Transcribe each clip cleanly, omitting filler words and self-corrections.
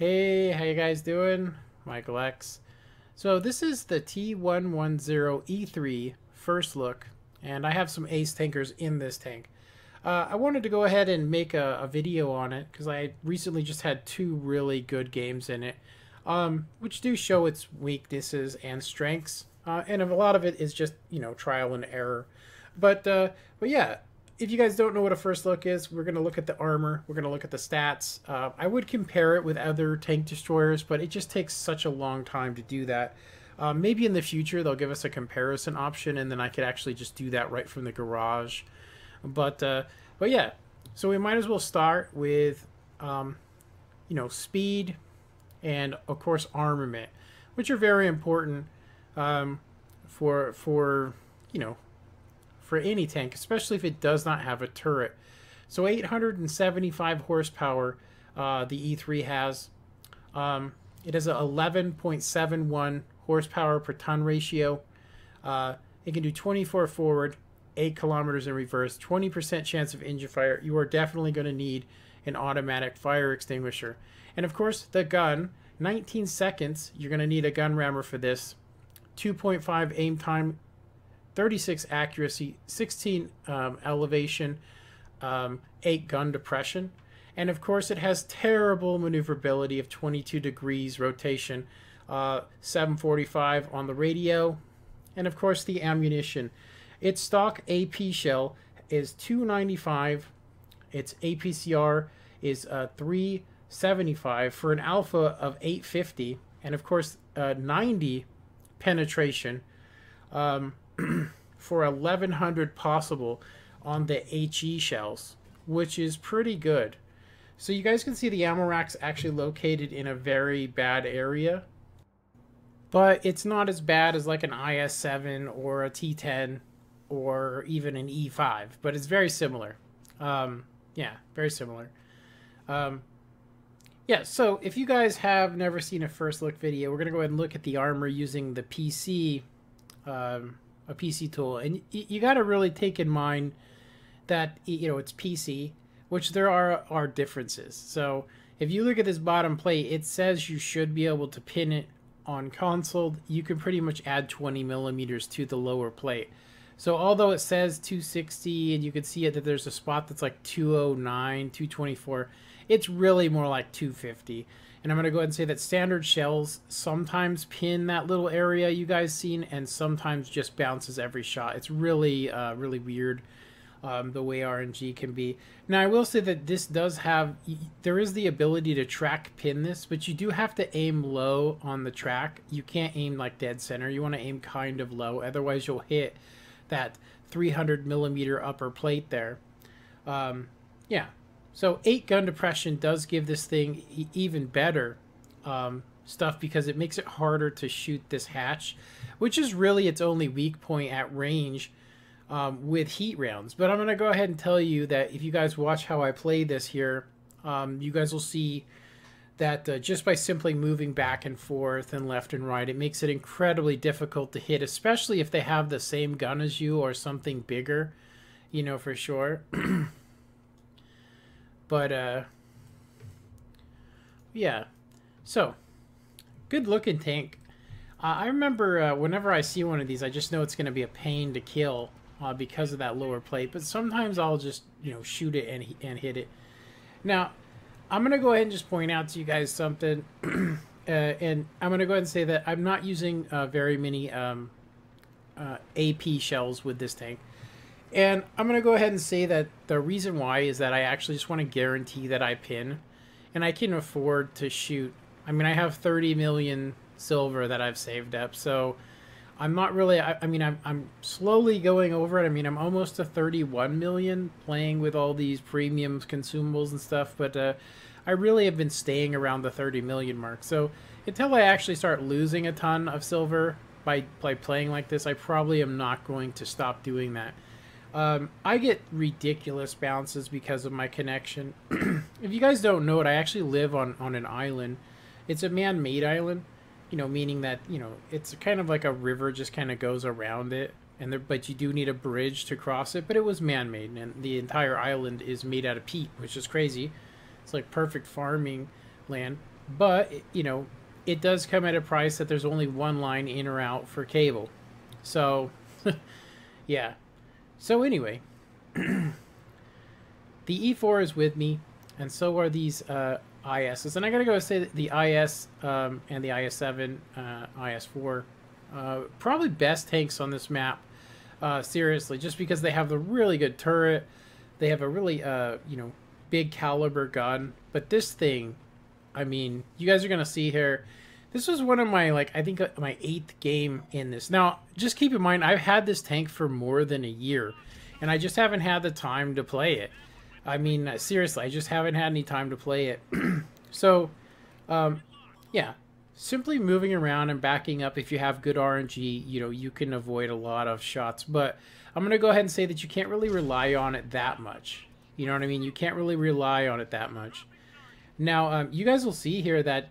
Hey, how you guys doing? Michael X. So this is the T110E3 first look, and I have some ace tankers in this tank. I wanted to go ahead and make a video on it because I recently just had two really good games in it, which do show its weaknesses and strengths, and a lot of it is just trial and error. But yeah, if you guys don't know what a first look is, we're going to look at the armor. We're going to look at the stats. I would compare it with other tank destroyers, but it just takes such a long time to do that. Maybe in the future they'll give us a comparison option, and then I could actually just do that right from the garage. But yeah, so we might as well start with speed and of course armament, which are very important for for any tank, especially if it does not have a turret. So 875 horsepower the E3 has. It has a 11.71 horsepower per ton ratio. It can do 24 forward, 8 kilometers in reverse, 20% chance of engine fire. You are definitely going to need an automatic fire extinguisher. And of course, the gun, 19 seconds. You're going to need a gun rammer for this. 2.5 aim time, 36 accuracy, 16 elevation, 8 gun depression. And of course, it has terrible maneuverability of 22 degrees rotation, 745 on the radio. And of course, the ammunition. Its stock AP shell is 295. Its APCR is 375 for an alpha of 850. And of course, 90 penetration for 1100 possible on the HE shells, which is pretty good. So you guys can see the ammo rack's actually located in a very bad area, but it's not as bad as like an IS-7 or a T10 or even an E5, but it's very similar. Yeah, very similar. Yeah, so if you guys have never seen a first look video, we're going to go ahead and look at the armor using the PC, a PC tool. And you got to really take in mind that, it's PC, which there are differences. So if you look at this bottom plate, it says you should be able to pin it on console. You can pretty much add 20 millimeters to the lower plate. So although it says 260 and you can see it that there's a spot that's like 209, 224, it's really more like 250. And I'm going to go ahead and say that standard shells sometimes pin that little area you guys seen and sometimes just bounces every shot. It's really, really weird the way RNG can be. Now, I will say that this does have, there is the ability to track pin this, but you do have to aim low on the track. You can't aim like dead center. You want to aim kind of low. Otherwise, you'll hit that 300 millimeter upper plate there. Yeah. So 8 gun depression does give this thing even better stuff because it makes it harder to shoot this hatch, which is really its only weak point at range with heat rounds. But I'm going to go ahead and tell you that if you guys watch how I play this here, you guys will see that just by simply moving back and forth and left and right, it makes it incredibly difficult to hit, especially if they have the same gun as you or something bigger, for sure. But, yeah. So, good looking tank. I remember whenever I see one of these, I just know it's going to be a pain to kill because of that lower plate. But sometimes I'll just, shoot it and hit it. Now, I'm going to go ahead and just point out to you guys something. And I'm going to go ahead and say that I'm not using very many AP shells with this tank. And I'm going to go ahead and say that the reason why is that I actually just want to guarantee that I pin. And I can afford to shoot. I mean, I have 30 million silver that I've saved up. So I'm not really, I'm slowly going over it. I mean, I'm almost to 31 million playing with all these premium consumables and stuff. But I really have been staying around the 30 million mark. So until I actually start losing a ton of silver by playing like this, I probably am not going to stop doing that. I get ridiculous bounces because of my connection. If you guys don't know it, I actually live on an island. It's a man-made island, meaning that, it's kind of like a river just kind of goes around it. But you do need a bridge to cross it, but it was man-made, and the entire island is made out of peat, which is crazy. It's like perfect farming land. but you know, it does come at a price that there's only one line in or out for cable. So, yeah. So anyway, the E4 is with me, and so are these ISs. And I gotta go say that the IS and the IS7, IS4, probably best tanks on this map. Seriously, just because they have the really good turret, they have a really you know, big caliber gun. But this thing, I mean, you guys are gonna see here. This was one of my, like, I think my 8th game in this. Now, just keep in mind, I've had this tank for more than a year, and I just haven't had the time to play it. I mean, seriously, I just haven't had any time to play it. So, yeah, simply moving around and backing up, if you have good RNG, you know, you can avoid a lot of shots. But I'm going to go ahead and say that you can't really rely on it that much. You know what I mean? You can't really rely on it that much. Now, you guys will see here that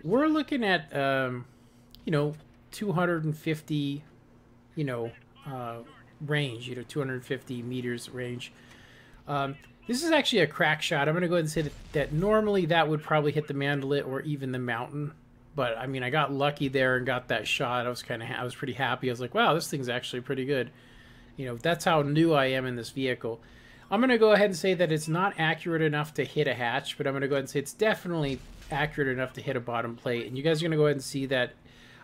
we're looking at, you know, 250, you know, range, you know, 250 meters range. This is actually a crack shot. I'm going to go ahead and say that normally that would probably hit the mandalit or even the mountain. But, I mean, I got lucky there and got that shot. I was pretty happy. I was like, wow, this thing's actually pretty good. You know, that's how new I am in this vehicle. I'm going to go ahead and say that it's not accurate enough to hit a hatch, but I'm going to go ahead and say it's definitely accurate enough to hit a bottom plate. And you guys are going to go ahead and see that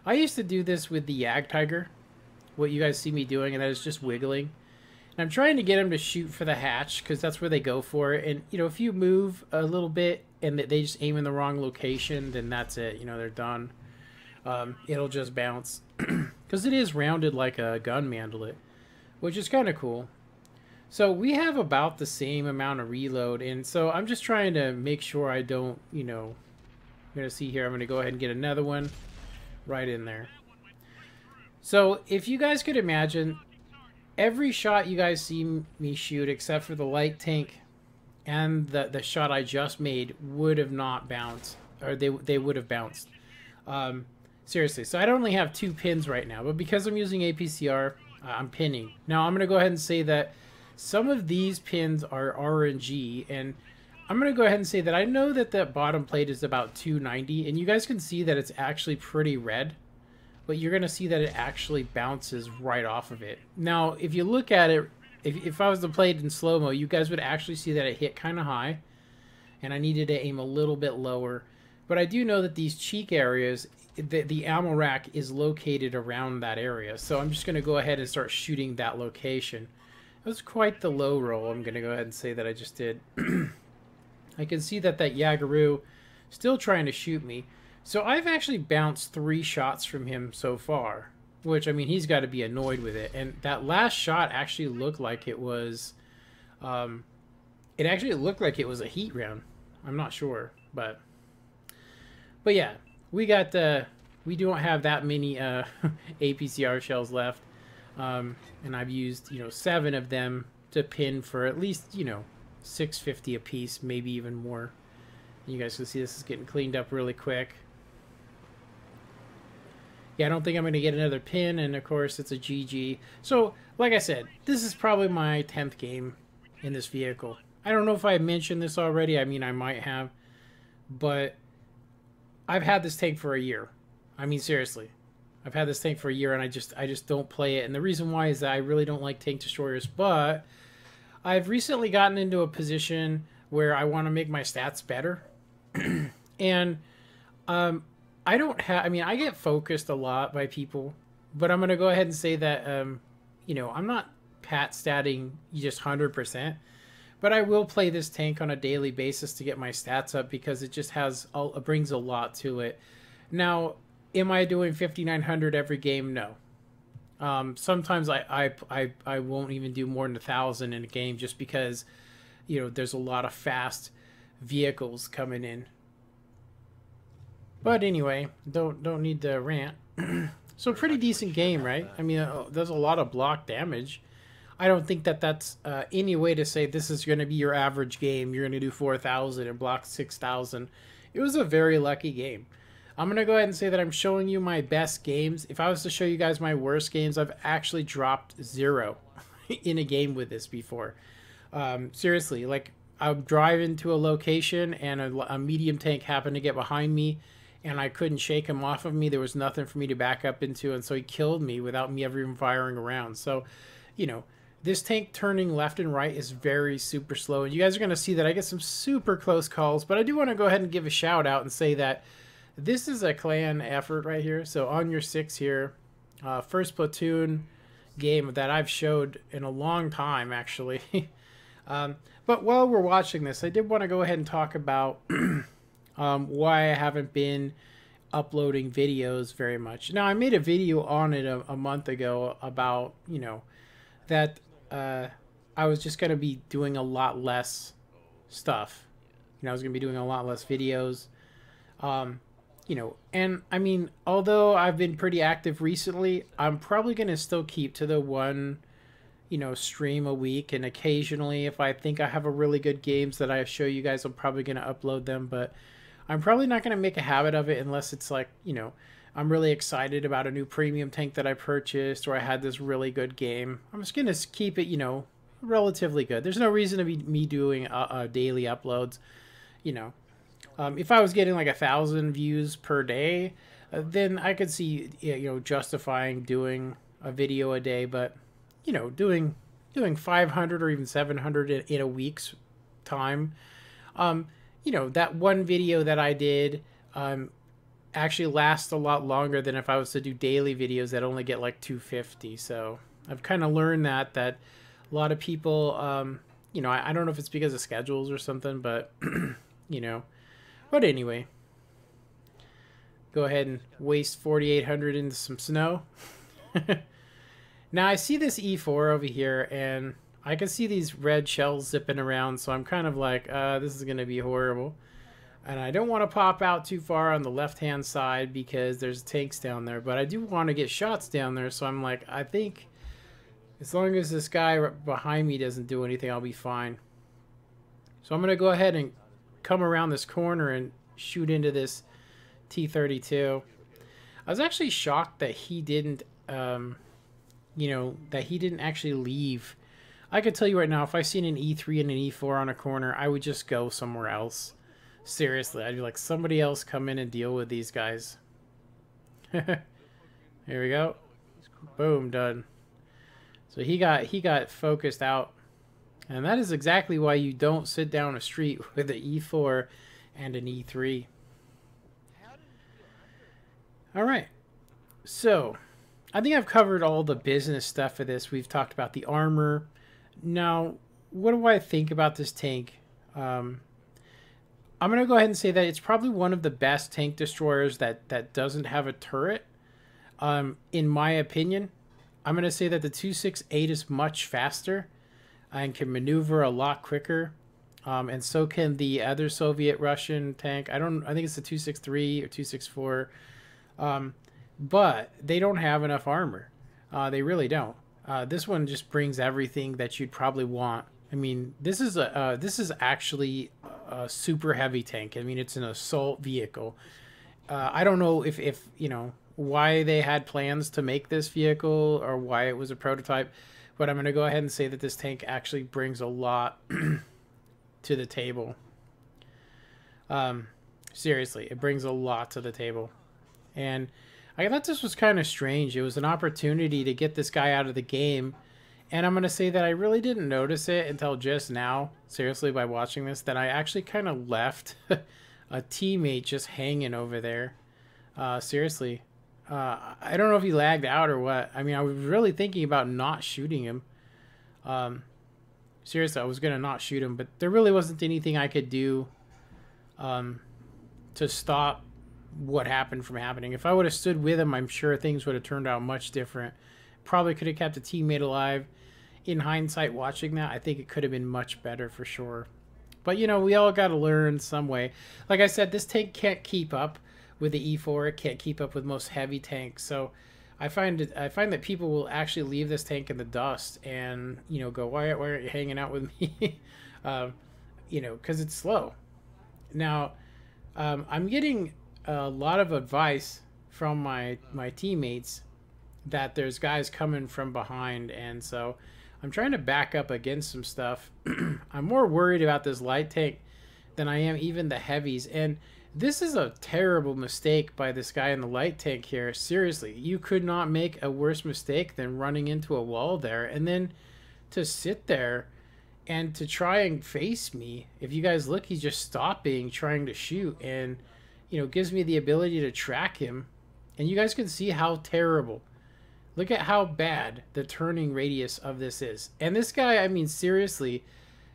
I used to do this with the Yag Tiger, what you guys see me doing, and that is just wiggling. And I'm trying to get them to shoot for the hatch because that's where they go for it. And, you know, if you move a little bit and they just aim in the wrong location, then that's it. You know, they're done. It'll just bounce because it is rounded like a gun mandalit, which is kind of cool. So we have about the same amount of reload, and so I'm just trying to make sure I don't, you know, I'm going to see here, I'm going to go ahead and get another one right in there. So if you guys could imagine, every shot you guys see me shoot, except for the light tank and the shot I just made, would have not bounced, or they would have bounced. Seriously, so I only have 2 pins right now, but because I'm using APCR, I'm pinning. Now I'm going to go ahead and say that some of these pins are RNG, and I'm going to go ahead and say that I know that the bottom plate is about 290, and you guys can see that it's actually pretty red, but you're going to see that it actually bounces right off of it. Now, if you look at it, if I was to play it in slow-mo, you guys would actually see that it hit kind of high, and I needed to aim a little bit lower. But I do know that these cheek areas, the ammo rack is located around that area, so I'm just going to go ahead and start shooting that location. It was quite the low roll, I'm going to go ahead and say that I just did. I can see that Yagaroo still trying to shoot me. So I've actually bounced 3 shots from him so far, which, I mean, he's got to be annoyed with it. And that last shot actually looked like it was, it actually looked like it was a heat round. I'm not sure, but yeah, we don't have that many APCR shells left. And I've used, you know, 7 of them to pin for at least, you know, 650 a piece, maybe even more. You guys can see this is getting cleaned up really quick. Yeah, I don't think I'm going to get another pin, and of course it's a GG. So, like I said, this is probably my 10th game in this vehicle. I don't know if I mentioned this already. I mean, I might have, but I've had this tank for a year. I mean, seriously. I've had this tank for a year, and I just don't play it. And the reason why is that I really don't like tank destroyers, but I've recently gotten into a position where I want to make my stats better. And I don't have, I mean, I get focused a lot by people, but I'm going to go ahead and say that, you know, I'm not pat statting just 100%, but I will play this tank on a daily basis to get my stats up because it just it brings a lot to it. Now, am I doing 5,900 every game? No. Sometimes I won't even do more than 1,000 in a game just because, you know, there's a lot of fast vehicles coming in. But anyway, don't need to rant. So pretty decent game, right? I mean, there's a lot of block damage. I don't think that that's any way to say this is going to be your average game. You're going to do 4,000 and block 6,000. It was a very lucky game. I'm going to go ahead and say that I'm showing you my best games. If I was to show you guys my worst games, I've actually dropped 0 in a game with this before. Seriously, like, I'm driving to a location and a medium tank happened to get behind me, and I couldn't shake him off of me. There was nothing for me to back up into, and so he killed me without me ever even firing around. So, you know, this tank turning left and right is very super slow, and you guys are going to see that I get some super close calls, but I do want to go ahead and give a shout out and say that this is a clan effort right here. So on your 6 here, first platoon game that I've showed in a long time, actually. But while we're watching this, I did want to go ahead and talk about why I haven't been uploading videos very much. Now, I made a video on it a month ago about, you know, that I was just going to be doing a lot less stuff. You know, I was going to be doing a lot less videos. You know, and I mean, although I've been pretty active recently, I'm probably going to still keep to the one, you know, stream a week. And occasionally, if I think I have a really good games that I show you guys, I'm probably going to upload them. But I'm probably not going to make a habit of it unless it's like, you know, I'm really excited about a new premium tank that I purchased, or I had this really good game. I'm just going to keep it, you know, relatively good. There's no reason to be me doing daily uploads, you know. If I was getting like 1,000 views per day, then I could see, you know, justifying doing a video a day. But, you know, doing 500 or even 700 in a week's time, you know, that one video that I did actually lasts a lot longer than if I was to do daily videos that only get like 250. So I've kind of learned that a lot of people, you know, I don't know if it's because of schedules or something, but, you know. But anyway, go ahead and waste 4,800 into some snow. Now I see this E4 over here, and I can see these red shells zipping around, so I'm kind of like, this is going to be horrible. And I don't want to pop out too far on the left-hand side because there's tanks down there, but I do want to get shots down there, so I'm like, I think as long as this guy behind me doesn't do anything, I'll be fine. So I'm going to go ahead and come around this corner and shoot into this T-32. I was actually shocked that he didn't, you know, that he didn't actually leave. I could tell you right now, if I seen an E3 and an E4 on a corner, I would just go somewhere else. Seriously, I'd be like, somebody else come in and deal with these guys. Here we go. Boom, done. So he got focused out. And that is exactly why you don't sit down a street with an E4 and an E3. Alright, so I think I've covered all the business stuff for this. We've talked about the armor. Now, what do I think about this tank? I'm going to go ahead and say that it's probably one of the best tank destroyers that doesn't have a turret. In my opinion, I'm going to say that the 268 is much faster and can maneuver a lot quicker, and so can the other Soviet Russian tank. I think it's the 263 or 264, but they don't have enough armor. They really don't. This one just brings everything that you'd probably want. I mean, this is actually a super heavy tank. I mean, it's an assault vehicle. I don't know if you know why they had plans to make this vehicle or why it was a prototype. But I'm going to go ahead and say that this tank actually brings a lot to the table. Seriously, it brings a lot to the table. And I thought this was kind of strange. It was an opportunity to get this guy out of the game. And I'm going to say that I really didn't notice it until just now, seriously, by watching this, that I actually kind of left a teammate just hanging over there. Seriously. I don't know if he lagged out or what. I mean, I was really thinking about not shooting him. Seriously, I was going to not shoot him, but there really wasn't anything I could do to stop what happened from happening. If I would have stood with him, I'm sure things would have turned out much different. Probably could have kept a teammate alive. In hindsight, watching that, I think it could have been much better for sure. But, you know, we all got to learn some way. Like I said, this tank can't keep up with the E4. It can't keep up with most heavy tanks. So I find that people will actually leave this tank in the dust and, you know, go, why aren't you hanging out with me? You know, because it's slow. Now, I'm getting a lot of advice from my teammates that there's guys coming from behind, and so I'm trying to back up against some stuff. I'm more worried about this light tank than I am even the heavies. And this is a terrible mistake by this guy in the light tank here. Seriously, you could not make a worse mistake than running into a wall there. And then to sit there and to try and face me. If you guys look, he's just stopping, trying to shoot. And, you know, gives me the ability to track him. And you guys can see how terrible. Look at how bad the turning radius of this is. And this guy, I mean, seriously,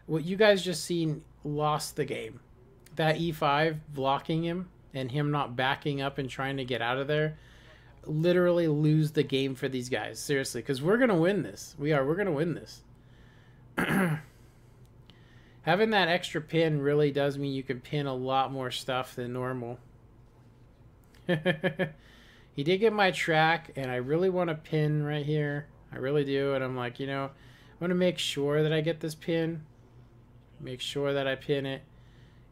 what you guys just seen lost the game. That E5 blocking him and him not backing up and trying to get out of there literally lose the game for these guys. Seriously, because we're going to win this. We're going to win this. Having that extra pin really does mean you can pin a lot more stuff than normal. He did get my track, and I really want to pin right here. I really do, and I'm like, you know, I want to make sure that I get this pin. Make sure that I pin it.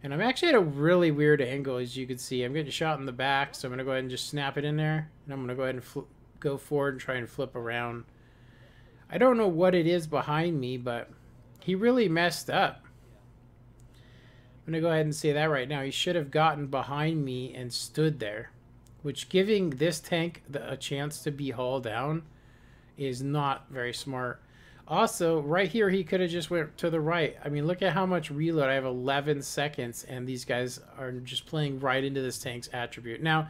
And I'm actually at a really weird angle, as you can see. I'm getting shot in the back, so I'm going to go ahead and just snap it in there. And I'm going to go ahead and go forward and try and flip around. I don't know what it is behind me, but he really messed up. I'm going to go ahead and say that right now. He should have gotten behind me and stood there. Which, giving this tank a chance to be hauled down is not very smart. Also, right here, he could have just went to the right. I mean, look at how much reload. I have 11 seconds, and these guys are just playing right into this tank's attribute. Now,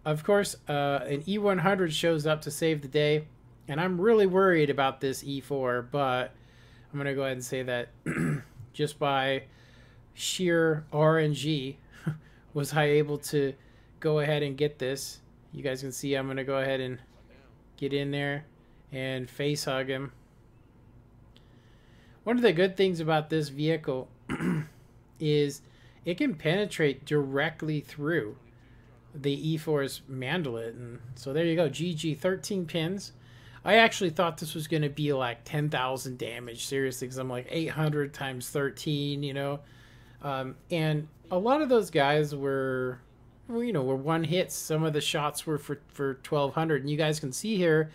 of course, an E100 shows up to save the day, and I'm really worried about this E4, but I'm going to go ahead and say that just by sheer RNG was I able to go ahead and get this. You guys can see I'm going to go ahead and get in there and face hug him. One of the good things about this vehicle is it can penetrate directly through the E4's mandolet. And so there you go. GG, 13 pins. I actually thought this was going to be like 10,000 damage, seriously, because I'm like 800 times 13, you know. And a lot of those guys were, you know, were one hits. Some of the shots were for 1,200. And you guys can see here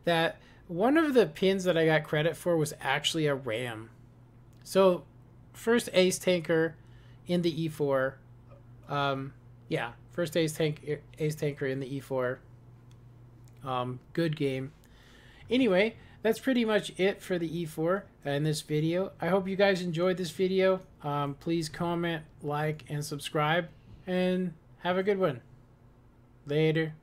that one of the pins that I got credit for was actually a ram. So first ace tanker in the E4. Yeah, first ace tanker in the E4. Good game. Anyway, that's pretty much it for the E4 in this video. I hope you guys enjoyed this video. Please comment, like, and subscribe. And have a good one. Later.